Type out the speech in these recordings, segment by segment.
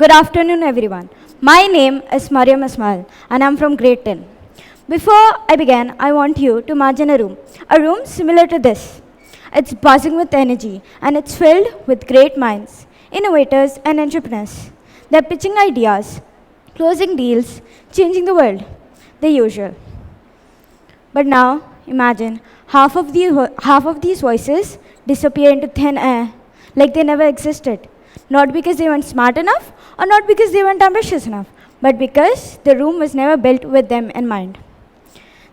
Good afternoon, everyone. My name is Mariyam Ismail, and I'm from grade 10. Before I begin, I want you to imagine a room similar to this. It's buzzing with energy, and it's filled with great minds, innovators, and entrepreneurs. They're pitching ideas, closing deals, changing the world, the usual. But now, imagine half of these voices disappear into thin air, like they never existed. Not because they weren't smart enough, or not because they weren't ambitious enough, but because the room was never built with them in mind.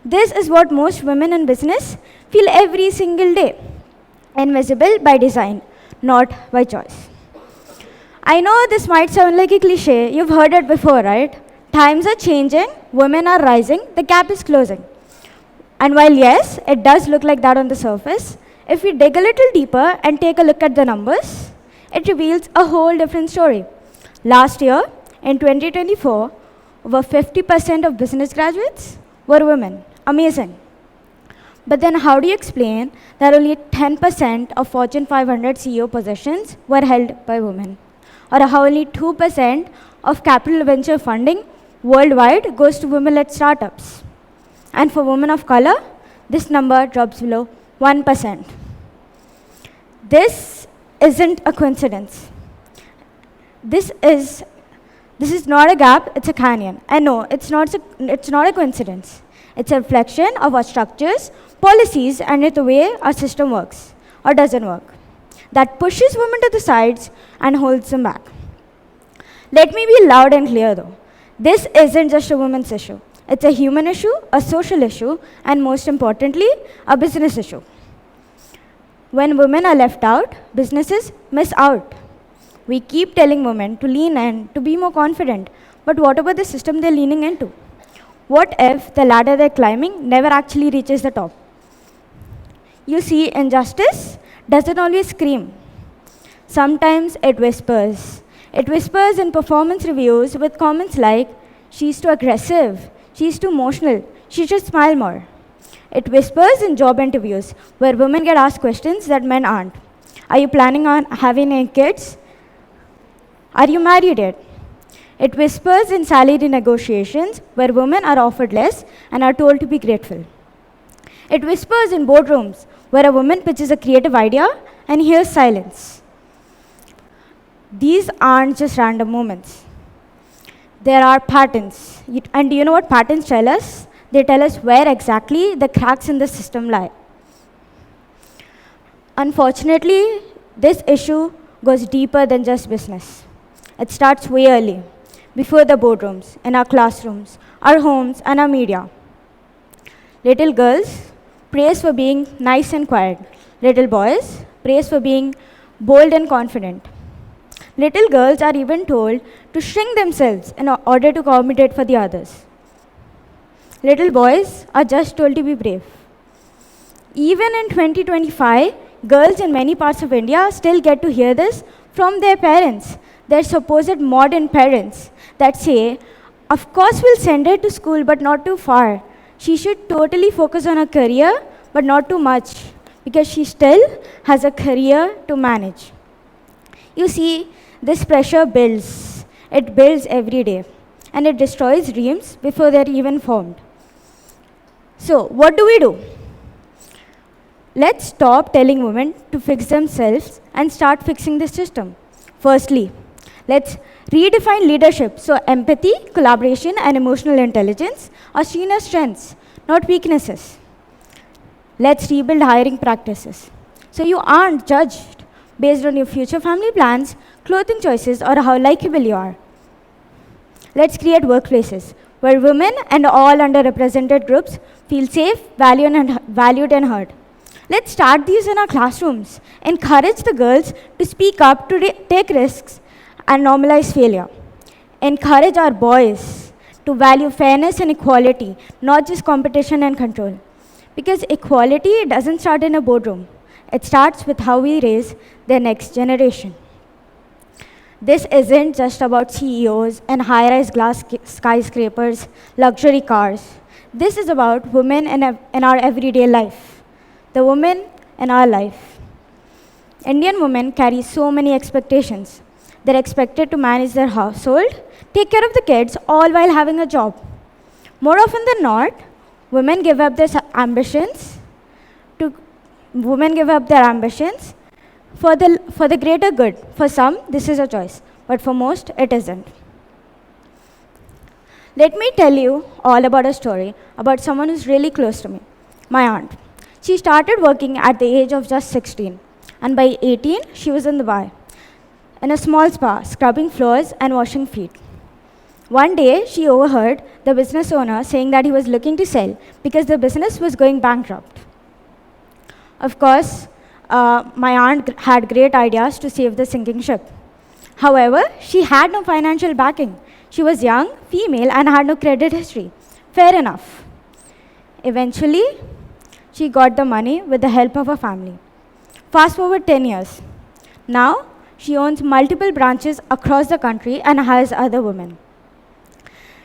This is what most women in business feel every single day. Invisible by design, not by choice. I know this might sound like a cliche, you've heard it before, right? Times are changing, women are rising, the gap is closing. And while yes, it does look like that on the surface, if we dig a little deeper and take a look at the numbers, it reveals a whole different story. Last year, in 2024, over 50% of business graduates were women. Amazing. But then how do you explain that only 10% of Fortune 500 CEO positions were held by women? Or how only 2% of capital venture funding worldwide goes to women-led startups? And for women of color, this number drops below 1%. This isn't a coincidence. This is not a gap, it's a canyon. And no, it's not a coincidence. It's a reflection of our structures, policies, and the way our system works, or doesn't work, that pushes women to the sides and holds them back. Let me be loud and clear though. This isn't just a women's issue. It's a human issue, a social issue, and most importantly, a business issue. When women are left out, businesses miss out. We keep telling women to lean in, to be more confident, but what about the system they're leaning into? What if the ladder they're climbing never actually reaches the top? You see, injustice doesn't always scream. Sometimes it whispers. It whispers in performance reviews with comments like, "She's too aggressive, she's too emotional, she should smile more." It whispers in job interviews where women get asked questions that men aren't. Are you planning on having any kids? Are you married yet? It whispers in salary negotiations where women are offered less and are told to be grateful. It whispers in boardrooms where a woman pitches a creative idea and hears silence. These aren't just random moments. There are patterns. And do you know what patterns tell us? They tell us where exactly the cracks in the system lie. Unfortunately, this issue goes deeper than just business. It starts way early, before the boardrooms, in our classrooms, our homes, and our media. Little girls praise for being nice and quiet. Little boys praise for being bold and confident. Little girls are even told to shrink themselves in order to accommodate for the others. Little boys are just told to be brave. Even in 2025, girls in many parts of India still get to hear this from their parents, their supposed modern parents, that say, "Of course we'll send her to school, but not too far. She should totally focus on her career, but not too much, because she still has a career to manage." You see, this pressure builds. It builds every day, and it destroys dreams before they're even formed. So, what do? Let's stop telling women to fix themselves and start fixing the system. Firstly, let's redefine leadership so empathy, collaboration, and emotional intelligence are seen as strengths, not weaknesses. Let's rebuild hiring practices so you aren't judged based on your future family plans, clothing choices, or how likable you are. Let's create workplaces where women and all underrepresented groups feel safe, valued, and heard. Let's start these in our classrooms. Encourage the girls to speak up, to take risks, and normalize failure. Encourage our boys to value fairness and equality, not just competition and control. Because equality doesn't start in a boardroom. It starts with how we raise the next generation. This isn't just about CEOs and high-rise glass skyscrapers, luxury cars. This is about women in our everyday life, the women in our life. Indian women carry so many expectations. They're expected to manage their household, take care of the kids, all while having a job. More often than not, women give up their ambitions to women give up their ambitions for the greater good. For some, this is a choice, but for most, it isn't. Let me tell you all about a story about someone who's really close to me, my aunt. She started working at the age of just 16, and by 18, she was in Dubai, in a small spa, scrubbing floors and washing feet. One day, she overheard the business owner saying that he was looking to sell because the business was going bankrupt. Of course, my aunt had great ideas to save the sinking ship. However, she had no financial backing. She was young, female, and had no credit history. Fair enough. Eventually, she got the money with the help of her family. Fast forward 10 years. Now, she owns multiple branches across the country and hires other women.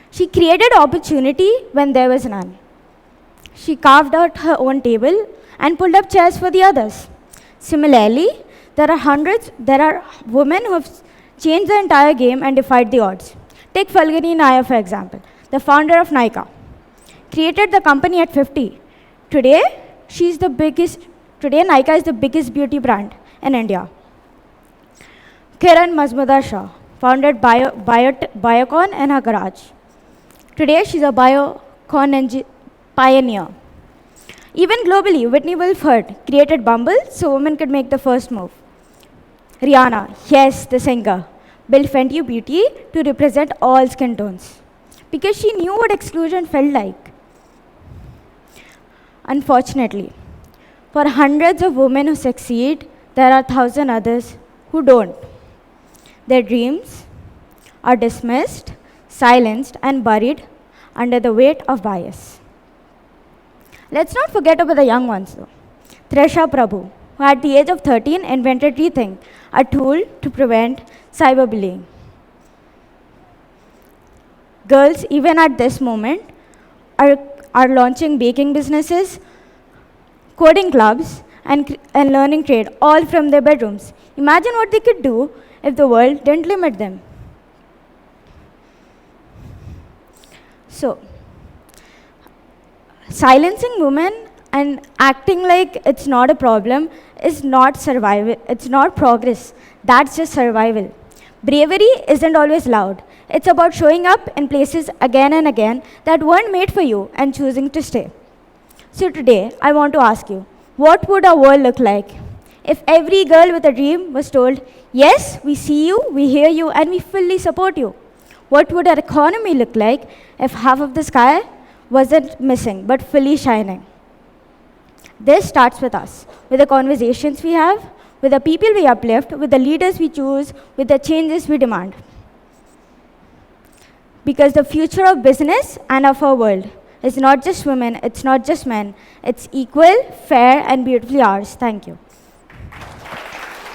She created opportunity when there was none. She carved out her own table and pulled up chairs for the others. Similarly, there are women who have changed the entire game and defied the odds. Take Falguni Nair, for example, the founder of Nykaa. Created the company at 50. Today, Nykaa is the biggest beauty brand in India. Kiran Mazumdar Shah founded Biocon in her garage. Today, she's a Biocon pioneer. Even globally, Whitney Wolfe created Bumble so women could make the first move. Rihanna, yes, the singer, built Fenty Beauty to represent all skin tones because she knew what exclusion felt like. Unfortunately, for hundreds of women who succeed, there are 1,000 others who don't. Their dreams are dismissed, silenced, and buried under the weight of bias. Let's not forget about the young ones, though. Trisha Prabhu, who at the age of 13 invented Rethink, a tool to prevent cyberbullying. Girls, even at this moment, are launching baking businesses, coding clubs, and learning trade, all from their bedrooms. Imagine what they could do if the world didn't limit them. So, silencing women and acting like it's not a problem is not survival. It's not progress. That's just survival. Bravery isn't always loud. It's about showing up in places again and again that weren't made for you and choosing to stay. So today, I want to ask you, what would our world look like if every girl with a dream was told, yes, we see you, we hear you, and we fully support you? What would our economy look like if half of the sky wasn't missing, but fully shining? This starts with us, with the conversations we have, with the people we uplift, with the leaders we choose, with the changes we demand. Because the future of business and of our world is not just women, it's not just men, it's equal, fair, and beautifully ours. Thank you.